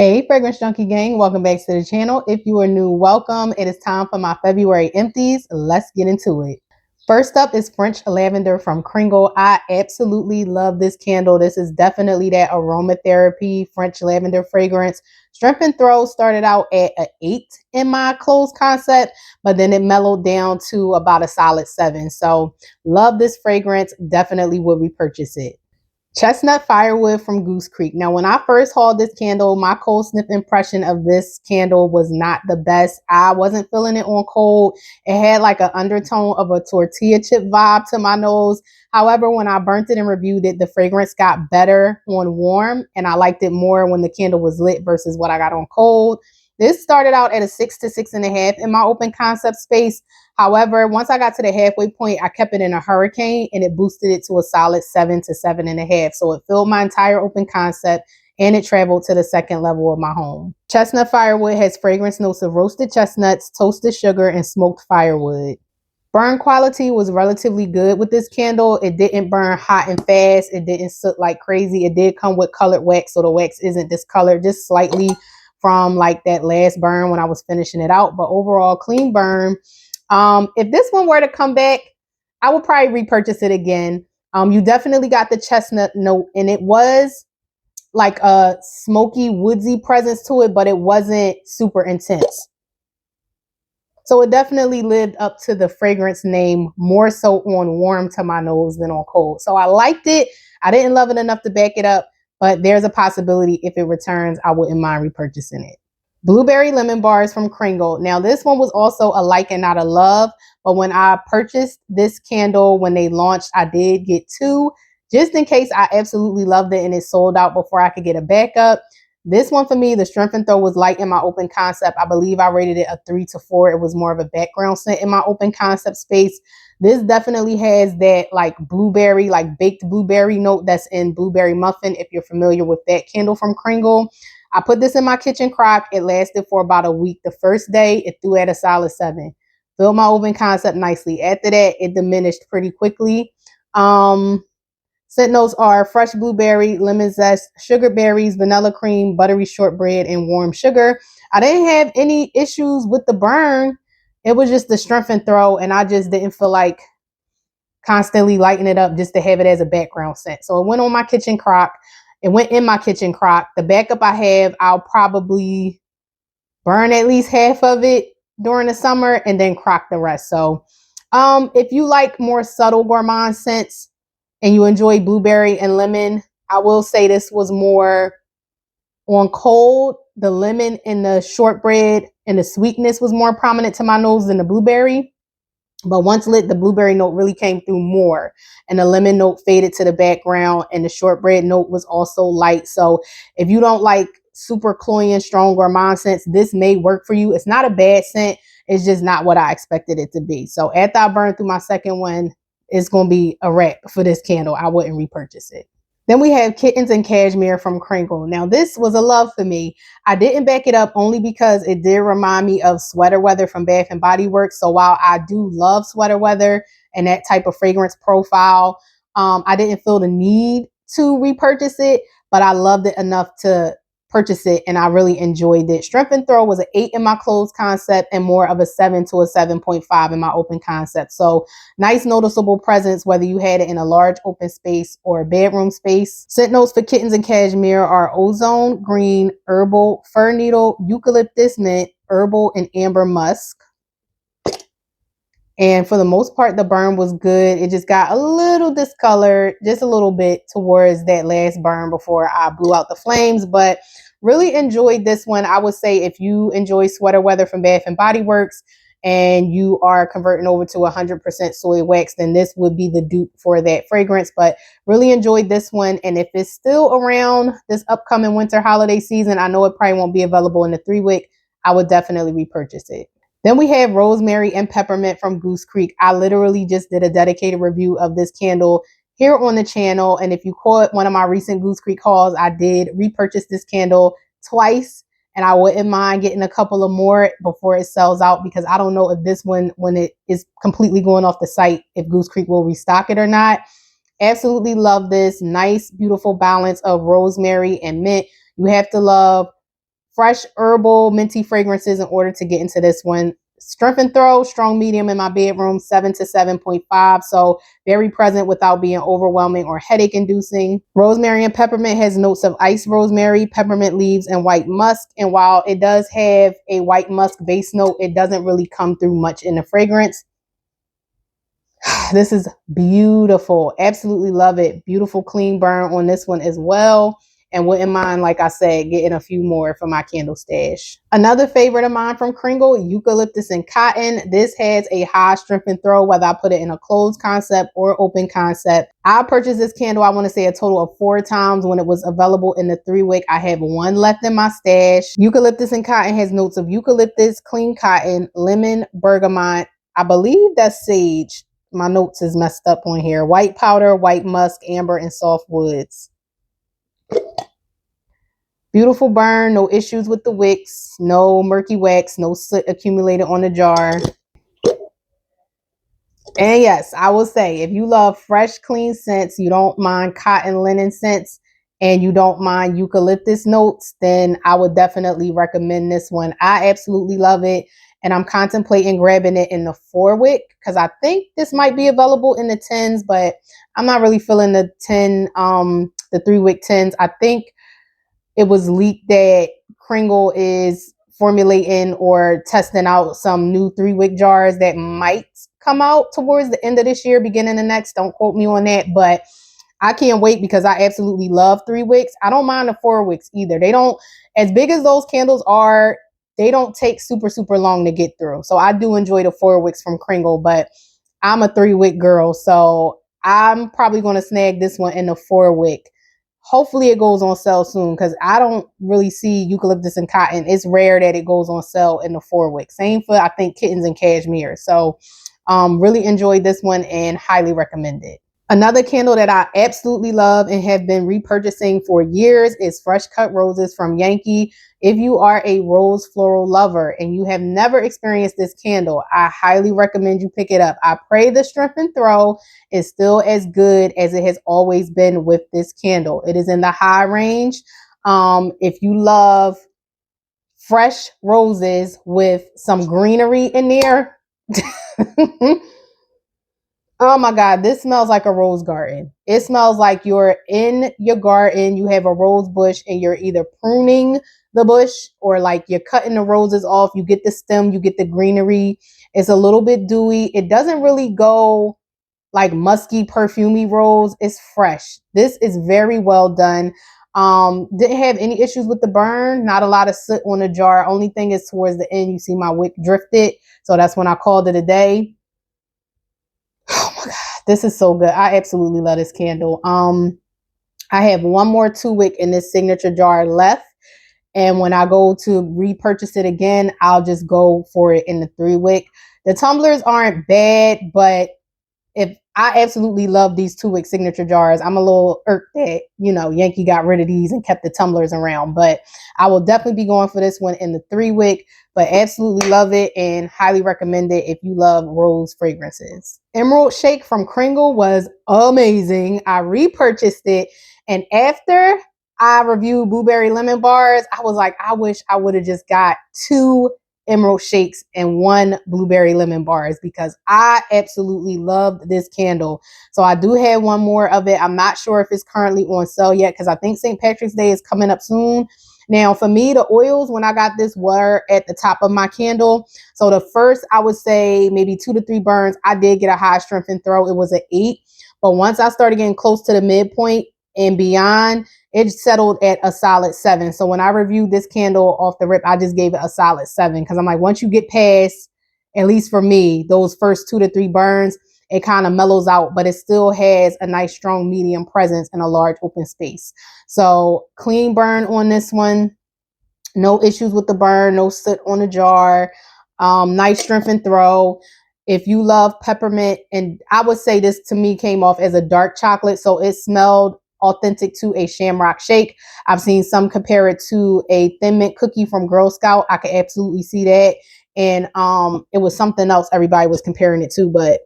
Hey, Fragrance Junkie Gang, welcome back to the channel. If you are new, welcome. It is time for my February empties. Let's get into it. First up is French Lavender from Kringle. I absolutely love this candle. This is definitely that aromatherapy French lavender fragrance. Strength and Throw started out at an 8 in my closed concept, but then it mellowed down to about a solid 7. So love this fragrance. Definitely would repurchase it. Chestnut Firewood from Goose Creek. Now, when I first hauled this candle, my cold sniff impression of this candle was not the best. I wasn't feeling it on cold. It had like an undertone of a tortilla chip vibe to my nose. However, when I burnt it and reviewed it, the fragrance got better on warm, and I liked it more when the candle was lit versus what I got on cold. This started out at a 6 to 6.5 in my open concept space. However, once I got to the halfway point, I kept it in a hurricane and it boosted it to a solid 7 to 7.5. So it filled my entire open concept and it traveled to the second level of my home. Chestnut Firewood has fragrance notes of roasted chestnuts, toasted sugar, and smoked firewood. Burn quality was relatively good with this candle. It didn't burn hot and fast. It didn't soot like crazy. It did come with colored wax, so the wax isn't discolored, just slightly from like that last burn when I was finishing it out. But overall, clean burn. If this one were to come back, I would probably repurchase it again. You definitely got the chestnut note, and it was like a smoky, woodsy presence to it, but it wasn't super intense. So it definitely lived up to the fragrance name, more so on warm to my nose than on cold. So I liked it. I didn't love it enough to back it up, but there's a possibility if it returns, I wouldn't mind repurchasing it. Blueberry Lemon Bars from Kringle. Now, this one was also a like and not a love, but when I purchased this candle, when they launched, I did get 2, just in case I absolutely loved it and it sold out before I could get a backup. This one for me, the Strength and Throw was light in my open concept. I believe I rated it a 3 to 4. It was more of a background scent in my open concept space. This definitely has that like blueberry, like baked blueberry note that's in Blueberry Muffin, if you're familiar with that candle from Kringle. I put this in my kitchen crock. It lasted for about a week. The first day, it threw at a solid 7. Filled my open concept nicely. After that, it diminished pretty quickly. Scent notes are fresh blueberry, lemon zest, sugar berries, vanilla cream, buttery shortbread, and warm sugar. I didn't have any issues with the burn. It was just the Strength and Throw, and I just didn't feel like constantly lighting it up just to have it as a background scent. So it went on my kitchen crock. It went in my kitchen crock. The backup I have, I'll probably burn at least half of it during the summer and then crock the rest. So if you like more subtle gourmand scents and you enjoy blueberry and lemon, I will say this was more on cold. The lemon and the shortbread and the sweetness was more prominent to my nose than the blueberry. But once lit, the blueberry note really came through more, and the lemon note faded to the background, and the shortbread note was also light. So if you don't like super cloying, strong gourmand scents, this may work for you. It's not a bad scent. It's just not what I expected it to be. So after I burn through my second one, it's going to be a wrap for this candle. I wouldn't repurchase it. Then we have Kittens and Cashmere from Kringle. Now, this was a love for me. I didn't back it up only because it did remind me of Sweater Weather from Bath and Body Works. So while I do love Sweater Weather and that type of fragrance profile, I didn't feel the need to repurchase it, but I loved it enough to purchase it, and I really enjoyed it. Strength and Throw was an 8 in my closed concept and more of a 7 to a 7.5 in my open concept. So nice noticeable presence, whether you had it in a large open space or a bedroom space. Scent notes for Kittens and Cashmere are ozone, green, herbal, fir needle, eucalyptus, mint, herbal, and amber musk. And for the most part, the burn was good. It just got a little discolored, just a little bit towards that last burn before I blew out the flames. But really enjoyed this one. I would say if you enjoy Sweater Weather from Bath and Body Works and you are converting over to 100% soy wax, then this would be the dupe for that fragrance. But really enjoyed this one. And if it's still around this upcoming winter holiday season, I know it probably won't be available in the 3-wick. I would definitely repurchase it. Then we have Rosemary and Peppermint from Goose Creek. I literally just did a dedicated review of this candle here on the channel. And if you caught one of my recent Goose Creek hauls, I did repurchase this candle twice. And I wouldn't mind getting a couple of more before it sells out, because I don't know if this one, when it is completely going off the site, if Goose Creek will restock it or not. Absolutely love this. Nice, beautiful balance of rosemary and mint. You have to love fresh herbal minty fragrances in order to get into this one. Strength and throw, strong medium in my bedroom, 7 to 7.5. So very present without being overwhelming or headache inducing. Rosemary and Peppermint has notes of iced rosemary, peppermint leaves, and white musk. And while it does have a white musk base note, it doesn't really come through much in the fragrance. This is beautiful. Absolutely love it. Beautiful clean burn on this one as well. And wouldn't mind, like I said, getting a few more for my candle stash. Another favorite of mine from Kringle, Eucalyptus and Cotton. This has a high strength and throw, whether I put it in a closed concept or open concept. I purchased this candle, I want to say a total of 4 times when it was available in the 3-wick. I have 1 left in my stash. Eucalyptus and Cotton has notes of eucalyptus, clean cotton, lemon, bergamot. I believe that's sage. My notes is messed up on here. White powder, white musk, amber, and soft woods. Beautiful burn, no issues with the wicks, no murky wax, no soot accumulated on the jar. And yes, I will say, if you love fresh, clean scents, you don't mind cotton linen scents, and you don't mind eucalyptus notes, then I would definitely recommend this one. I absolutely love it. And I'm contemplating grabbing it in the 4-wick because I think this might be available in the 10s, but I'm not really feeling the 3-wick 10s. I think it was leaked that Kringle is formulating or testing out some new 3-wick jars that might come out towards the end of this year, beginning of next. Don't quote me on that, but I can't wait because I absolutely love 3-wicks. I don't mind the 4-wicks either. They don't, as big as those candles are, they don't take super, super long to get through. So I do enjoy the 4-wicks from Kringle, but I'm a 3-wick girl. So I'm probably going to snag this one in the 4-wick. Hopefully it goes on sale soon because I don't really see Eucalyptus and Cotton. It's rare that it goes on sale in the 4-wick. Same for, I think, Kittens and Cashmere. So really enjoyed this one and highly recommend it. Another candle that I absolutely love and have been repurchasing for years is Fresh Cut Roses from Yankee. If you are a rose floral lover and you have never experienced this candle, I highly recommend you pick it up. I pray the strength and throw is still as good as it has always been with this candle. It is in the high range. If you love fresh roses with some greenery in there, oh my God, this smells like a rose garden. It smells like you're in your garden, you have a rose bush and you're either pruning the bush or like you're cutting the roses off. You get the stem, you get the greenery. It's a little bit dewy. It doesn't really go like musky, perfumey rose. It's fresh. This is very well done. Didn't have any issues with the burn. Not a lot of soot on the jar. Only thing is towards the end, you see my wick drifted. So that's when I called it a day. Oh my God, this is so good. I absolutely love this candle. I have 1 more 2-wick in this signature jar left. And when I go to repurchase it again, I'll just go for it in the 3-wick. The tumblers aren't bad, but if I absolutely love these 2-wick signature jars. I'm a little irked that, Yankee got rid of these and kept the tumblers around. But I will definitely be going for this one in the 3-wick. But absolutely love it and highly recommend it if you love rose fragrances. Emerald Shake from Kringle was amazing. I repurchased it. And after I reviewed Blueberry Lemon Bars, I was like, I wish I would have just got 2 Emerald Shakes and 1 Blueberry Lemon Bars because I absolutely loved this candle. So I do have 1 more of it. I'm not sure if it's currently on sale yet because I think St. Patrick's Day is coming up soon. Now, for me, the oils, when I got this, were at the top of my candle. So the first, I would say maybe 2 to 3 burns, I did get a high strength and throw. It was an 8. But once I started getting close to the midpoint and beyond, it settled at a solid 7. So when I reviewed this candle off the rip, I just gave it a solid 7 because I'm like, once you get past, at least for me, those first 2 to 3 burns, it kind of mellows out, but it still has a nice strong medium presence in a large open space. So clean burn on this one. No issues with the burn, no soot on the jar. Nice strength and throw. If you love peppermint, and I would say this to me came off as a dark chocolate, so it smelled authentic to a shamrock shake. I've seen some compare it to a Thin Mint cookie from Girl Scout. I could absolutely see that. And it was something else everybody was comparing it to, but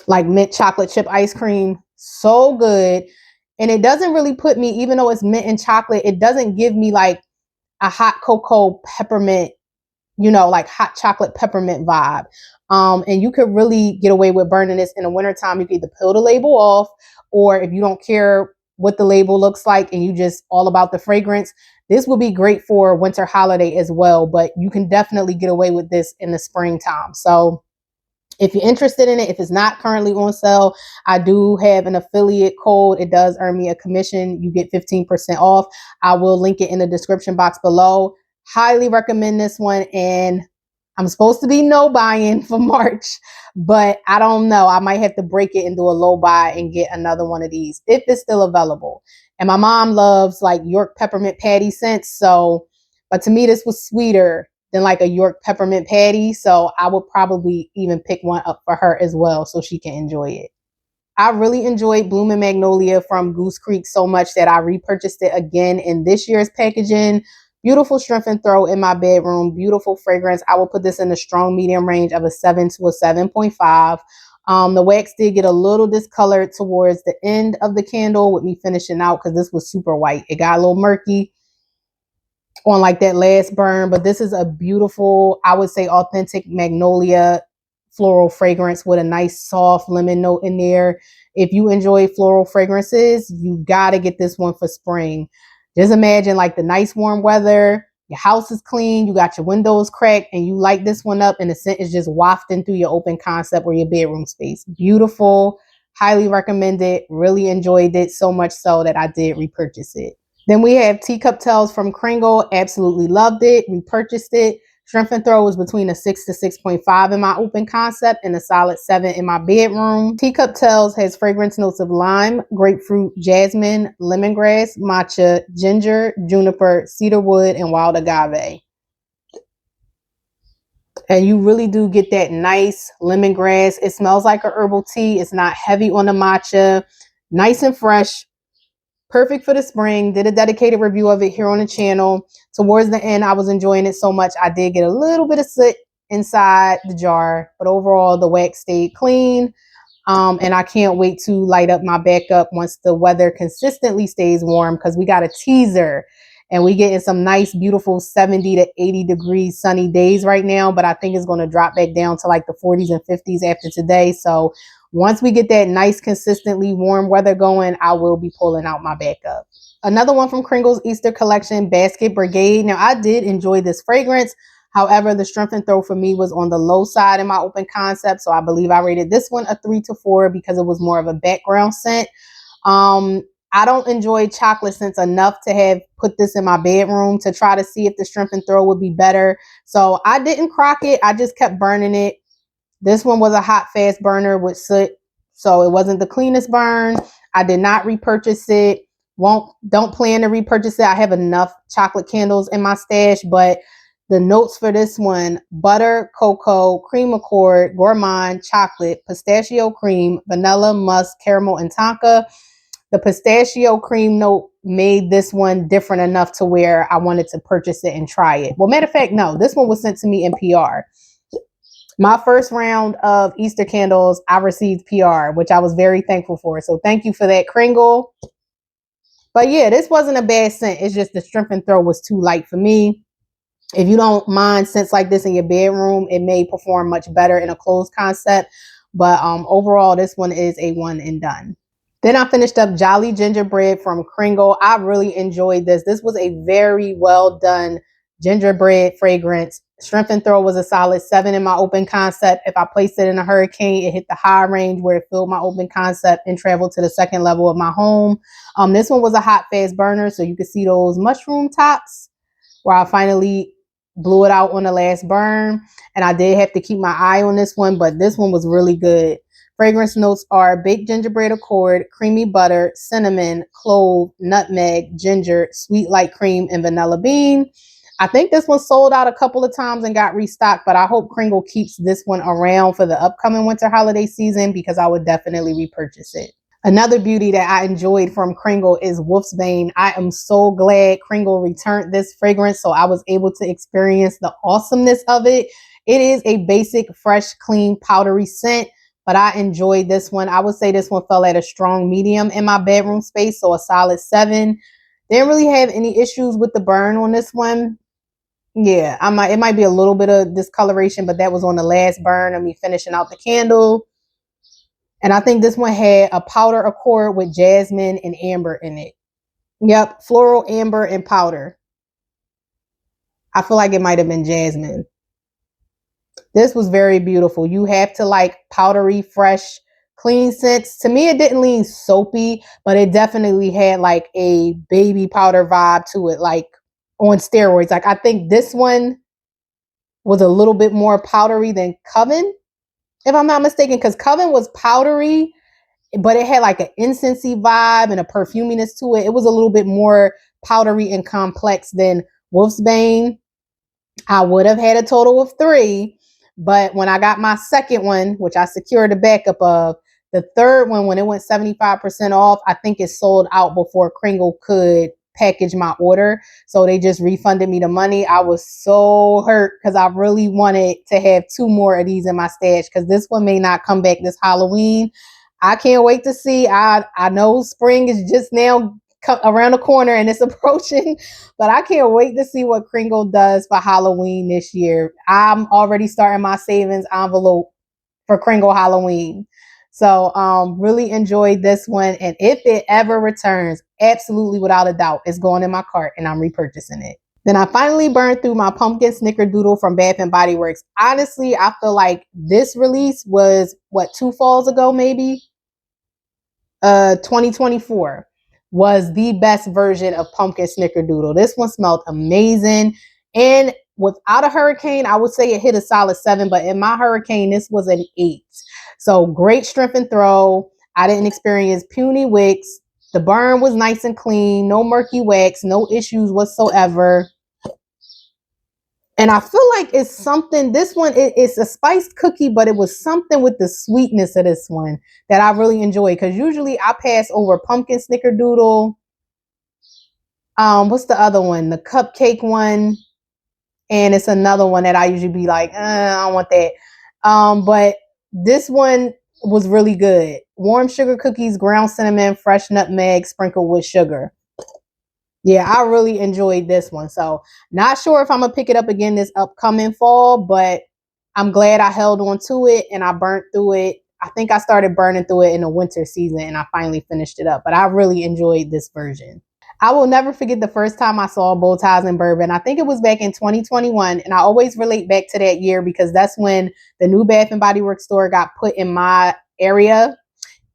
like mint chocolate chip ice cream, so good. And it doesn't really put me, even though it's mint and chocolate, it doesn't give me like a hot cocoa peppermint, you know, like hot chocolate peppermint vibe. And you could really get away with burning this in the wintertime. You can either peel the label off, or if you don't care what the label looks like and you just all about the fragrance, this would be great for winter holiday as well. But you can definitely get away with this in the springtime. So if you're interested in it, if it's not currently on sale, I do have an affiliate code. It does earn me a commission. You get 15% off. I will link it in the description box below. Highly recommend this one. And I'm supposed to be no buying for March, but I don't know. I might have to break it and do a low buy and get another one of these if it's still available. And my mom loves like York peppermint patty scents. So, but to me, this was sweeter than like a York peppermint patty. So I would probably even pick one up for her as well so she can enjoy it. I really enjoyed Bloomin' Magnolia from Goose Creek so much that I repurchased it again in this year's packaging. Beautiful strength and throw in my bedroom. Beautiful fragrance. I will put this in the strong medium range of a 7 to a 7.5. The wax did get a little discolored towards the end of the candle with me finishing out because this was super white. It got a little murky on like that last burn, but this is a beautiful, I would say, authentic magnolia floral fragrance with a nice soft lemon note in there. If you enjoy floral fragrances, you gotta get this one for spring. Just imagine like the nice warm weather, your house is clean, you got your windows cracked, and you light this one up and the scent is just wafting through your open concept or your bedroom space. Beautiful, highly recommended, really enjoyed it, so much so that I did repurchase it. Then we have Teacup Tails from Kringle. Absolutely loved it. Repurchased it. Strength and throw was between a 6 to 6.5 in my open concept and a solid 7 in my bedroom. Teacup Tails has fragrance notes of lime, grapefruit, jasmine, lemongrass, matcha, ginger, juniper, cedarwood, and wild agave. And you really do get that nice lemongrass. It smells like a herbal tea. It's not heavy on the matcha. Nice and fresh. Perfect for the spring. Did a dedicated review of it here on the channel. Towards the end, I was enjoying it so much. I did get a little bit of soot inside the jar, but overall the wax stayed clean. And I can't wait to light up my backup once the weather consistently stays warm, because we got a teaser and we getting some nice, beautiful 70 to 80 degrees sunny days right now. But I think it's going to drop back down to like the 40s and 50s after today. So once we get that nice, consistently warm weather going, I will be pulling out my backup. Another one from Kringle's Easter collection, Basket Brigade. Now, I did enjoy this fragrance. However, the strength and throw for me was on the low side in my open concept. So I believe I rated this one a 3 to 4 because it was more of a background scent. I don't enjoy chocolate scents enough to have put this in my bedroom to try to see if the strength and throw would be better. So I didn't crock it. I just kept burning it. This one was a hot, fast burner with soot, so it wasn't the cleanest burn. I did not repurchase it. Don't plan to repurchase it. I have enough chocolate candles in my stash, but the notes for this one: butter, cocoa, cream accord, gourmand, chocolate, pistachio cream, vanilla, musk, caramel, and tonka. The pistachio cream note made this one different enough to where I wanted to purchase it and try it. Well, matter of fact, no, this one was sent to me in PR. My first round of Easter candles, I received PR, which I was very thankful for. So thank you for that, Kringle. But yeah, this wasn't a bad scent. It's just the strength and throw was too light for me. If you don't mind scents like this in your bedroom, it may perform much better in a closed concept. But overall, this one is a one and done. Then I finished up Jolly Gingerbread from Kringle. I really enjoyed this. This was a very well done gingerbread fragrance. Strength and throw was a solid 7 in my open concept. If I placed it in a hurricane, it hit the high range where it filled my open concept and traveled to the second level of my home. This one was a hot, fast burner, so you could see those mushroom tops where I finally blew it out on the last burn. And I did have to keep my eye on this one, but this one was really good. Fragrance notes are baked gingerbread accord, creamy butter, cinnamon, clove, nutmeg, ginger, sweet light cream, and vanilla bean. I think this one sold out a couple of times and got restocked, but I hope Kringle keeps this one around for the upcoming winter holiday season because I would definitely repurchase it. Another beauty that I enjoyed from Kringle is Wolf's Bane. I am so glad Kringle returned this fragrance so I was able to experience the awesomeness of it. It is a basic, fresh, clean, powdery scent, but I enjoyed this one. I would say this one fell at a strong medium in my bedroom space, so a solid 7. Didn't really have any issues with the burn on this one. Yeah, it might be a little bit of discoloration, but that was on the last burn of me finishing out the candle. And I think this one had a powder accord with jasmine and amber in it. Yep, floral, amber, and powder. I feel like it might have been jasmine. This was very beautiful. You have to like powdery, fresh, clean scents. To me, it didn't lean soapy, but it definitely had like a baby powder vibe to it, like on steroids. Like I think this one was a little bit more powdery than Coven, if I'm not mistaken, because Coven was powdery, but it had like an incensey vibe and a perfuminess to it. It was a little bit more powdery and complex than Wolf's Bane. I would have had a total of 3, but when I got my second one, which I secured a backup of, the third one, when it went 75% off, I think it sold out before Kringle could package my order. So they just refunded me the money. I was so hurt because I really wanted to have 2 more of these in my stash because this one may not come back this Halloween. I can't wait to see. I know spring is just now around the corner and it's approaching, but I can't wait to see what Kringle does for Halloween this year. I'm already starting my savings envelope for Kringle Halloween. So really enjoyed this one, and if it ever returns, absolutely without a doubt, it's going in my cart and I'm repurchasing it. Then I finally burned through my pumpkin snickerdoodle from Bath and Body Works. Honestly, I feel like this release was 2 falls ago, maybe 2024 was the best version of pumpkin snickerdoodle. This one smelled amazing, and without a hurricane, I would say it hit a solid 7, but in my hurricane, this was an 8. So great strength and throw. I didn't experience puny wicks. The burn was nice and clean, no murky wax, no issues whatsoever. And I feel like it's something, this one, it's a spiced cookie, but it was something with the sweetness of this one that I really enjoy. Because usually I pass over pumpkin snickerdoodle. What's the other one? The cupcake one. And it's another one that I usually be like, I don't want that. But this one was really good. Warm sugar cookies, ground cinnamon, fresh nutmeg, sprinkled with sugar. Yeah, I really enjoyed this one. So not sure if I'm going to pick it up again this upcoming fall, but I'm glad I held on to it and I burnt through it. I think I started burning through it in the winter season and I finally finished it up. But I really enjoyed this version. I will never forget the first time I saw Ties and Bourbon. I think it was back in 2021. And I always relate back to that year because that's when the new Bath and Body Works store got put in my area.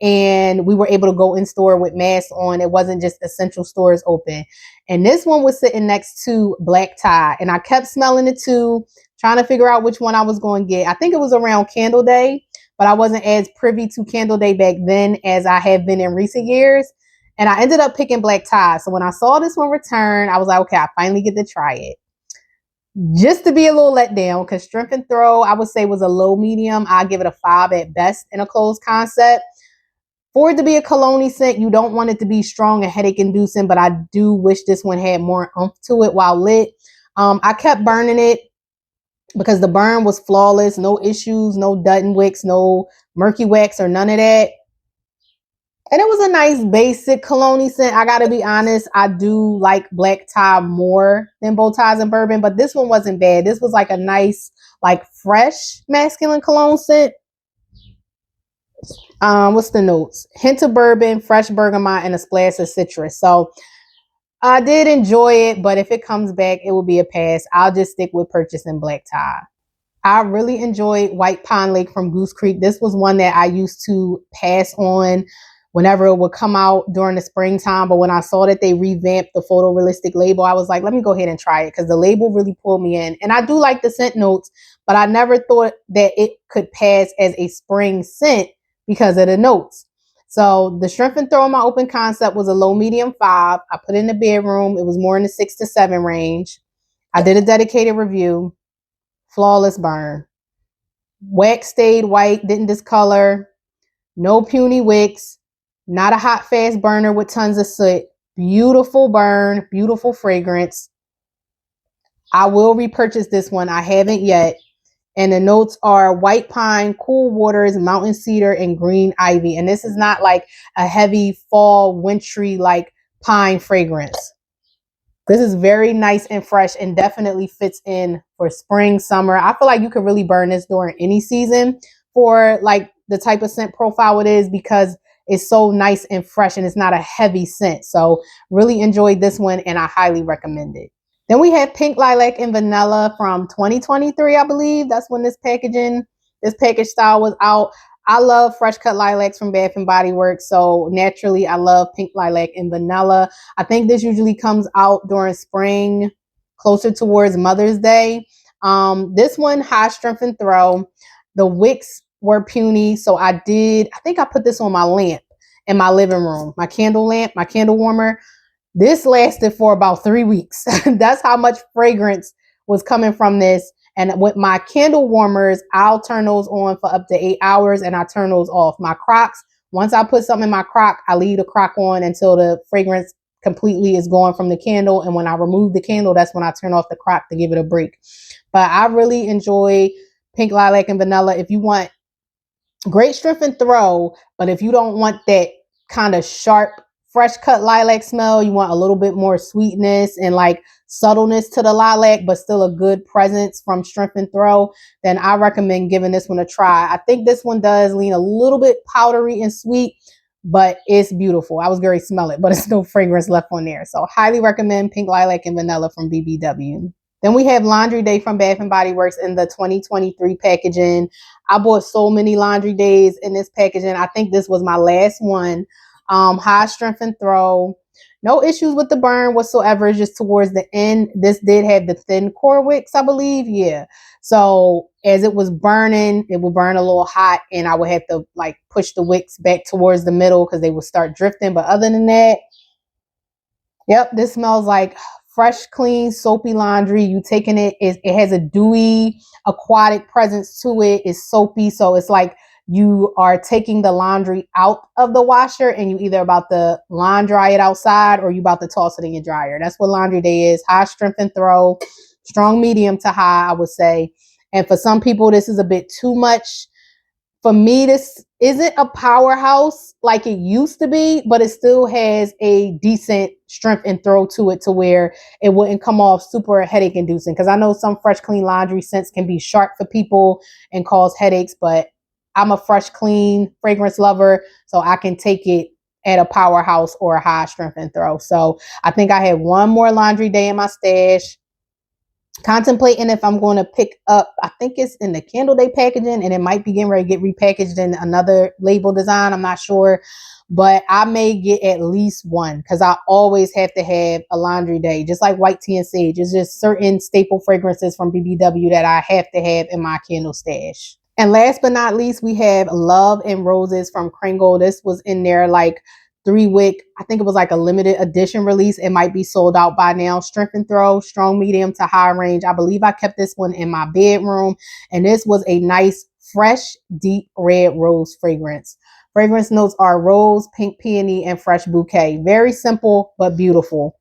And we were able to go in store with masks on. It wasn't just essential stores open. And this one was sitting next to Black Tie. And I kept smelling it too, trying to figure out which one I was going to get. I think it was around Candle Day, but I wasn't as privy to Candle Day back then as I have been in recent years. And I ended up picking Black Tie. So when I saw this one return, I was like, okay, I finally get to try it. Just to be a little let down, because strength and throw, I would say was a low medium. I'll give it a 5 at best in a closed concept. For it to be a cologne scent, you don't want it to be strong and headache inducing, but I do wish this one had more oomph to it while lit. I kept burning it because the burn was flawless. No issues, no Dutton wicks, no murky wax or none of that. And it was a nice basic cologne scent. I got to be honest, I do like Black Tie more than both Ties and Bourbon, but this one wasn't bad. This was like a nice, like fresh masculine cologne scent. What's the notes? Hint of bourbon, fresh bergamot, and a splash of citrus. So I did enjoy it, but if it comes back, it will be a pass. I'll just stick with purchasing Black Tie. I really enjoyed White Pond Lake from Goose Creek. This was one that I used to pass on whenever it would come out during the springtime. But when I saw that they revamped the photorealistic label, I was like, let me go ahead and try it because the label really pulled me in. And I do like the scent notes, but I never thought that it could pass as a spring scent because of the notes. So the strength and throw in my open concept was a low medium 5. I put it in the bedroom. It was more in the 6 to 7 range. I did a dedicated review. Flawless burn. Wax stayed white, didn't discolor. No puny wicks. Not a hot, fast burner with tons of soot. Beautiful burn, beautiful fragrance. I will repurchase this one. I haven't yet. And the notes are white pine, cool waters, mountain cedar, and green ivy. And this is not like a heavy fall, wintry, like pine fragrance. This is very nice and fresh and definitely fits in for spring, summer. I feel like you could really burn this during any season for like the type of scent profile it is, because it's so nice and fresh and it's not a heavy scent. So really enjoyed this one and I highly recommend it. Then we have Pink Lilac and Vanilla from 2023, I believe. That's when this package style was out. I love fresh cut lilacs from Bath and Body Works, so naturally I love Pink Lilac and Vanilla. I think this usually comes out during spring, closer towards Mother's Day. This one, high strength and throw. The wicks were puny, so I think I put this on my lamp in my living room, my candle lamp, my candle warmer. This lasted for about 3 weeks. That's how much fragrance was coming from this. And with my candle warmers, I'll turn those on for up to 8 hours and I turn those off. My crocks, once I put something in my crock, I leave the crock on until the fragrance completely is gone from the candle. And when I remove the candle, that's when I turn off the crock to give it a break. But I really enjoy Pink Lilac and Vanilla. If you want great strength and throw, but if you don't want that kind of sharp, fresh cut lilac smell, you want a little bit more sweetness and like subtleness to the lilac, but still a good presence from strength and throw, then I recommend giving this one a try. I think this one does lean a little bit powdery and sweet, but it's beautiful. I was going to smell it, but it's no fragrance left on there. So highly recommend Pink Lilac and Vanilla from BBW. Then we have Laundry Day from Bath and Body Works in the 2023 packaging. I bought so many Laundry Days in this packaging. I think this was my last one. High strength and throw. No issues with the burn whatsoever, just towards the end. This did have the thin core wicks, I believe. Yeah. So as it was burning, it would burn a little hot and I would have to like push the wicks back towards the middle because they would start drifting. But other than that, yep, this smells like fresh, clean, soapy laundry. You taking it has a dewy, aquatic presence to it. It's soapy. So it's like you are taking the laundry out of the washer and you either about to line dry it outside or you about to toss it in your dryer. That's what Laundry Day is. High strength and throw, strong medium to high, I would say. And for some people, this is a bit too much. For me, this isn't a powerhouse like it used to be, but it still has a decent strength and throw to it to where it wouldn't come off super headache inducing. Because I know some fresh, clean laundry scents can be sharp for people and cause headaches, but I'm a fresh, clean fragrance lover, so I can take it at a powerhouse or a high strength and throw. So I think I have one more Laundry Day in my stash. Contemplating if I'm going to pick up, I think it's in the Candle Day packaging and it might be getting ready to get repackaged in another label design. I'm not sure, but I may get at least one because I always have to have a Laundry Day, just like white tea and sage. It's just certain staple fragrances from BBW that I have to have in my candle stash. And last but not least, we have Love and Roses from Kringle. This was in there like 3-wick. I think it was like a limited edition release. It might be sold out by now. Strength and throw, strong, medium to high range. I believe I kept this one in my bedroom. And this was a nice, fresh, deep red rose fragrance. Fragrance notes are rose, pink peony, and fresh bouquet. Very simple, but beautiful.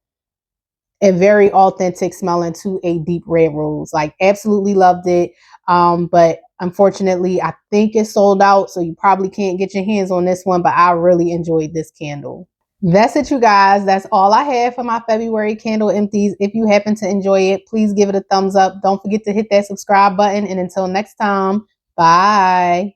And very authentic smelling to a deep red rose. Like absolutely loved it. But unfortunately, I think it's sold out, so you probably can't get your hands on this one, but I really enjoyed this candle. That's it, you guys. That's all I have for my February candle empties. If you happen to enjoy it, please give it a thumbs up. Don't forget to hit that subscribe button. And until next time, bye.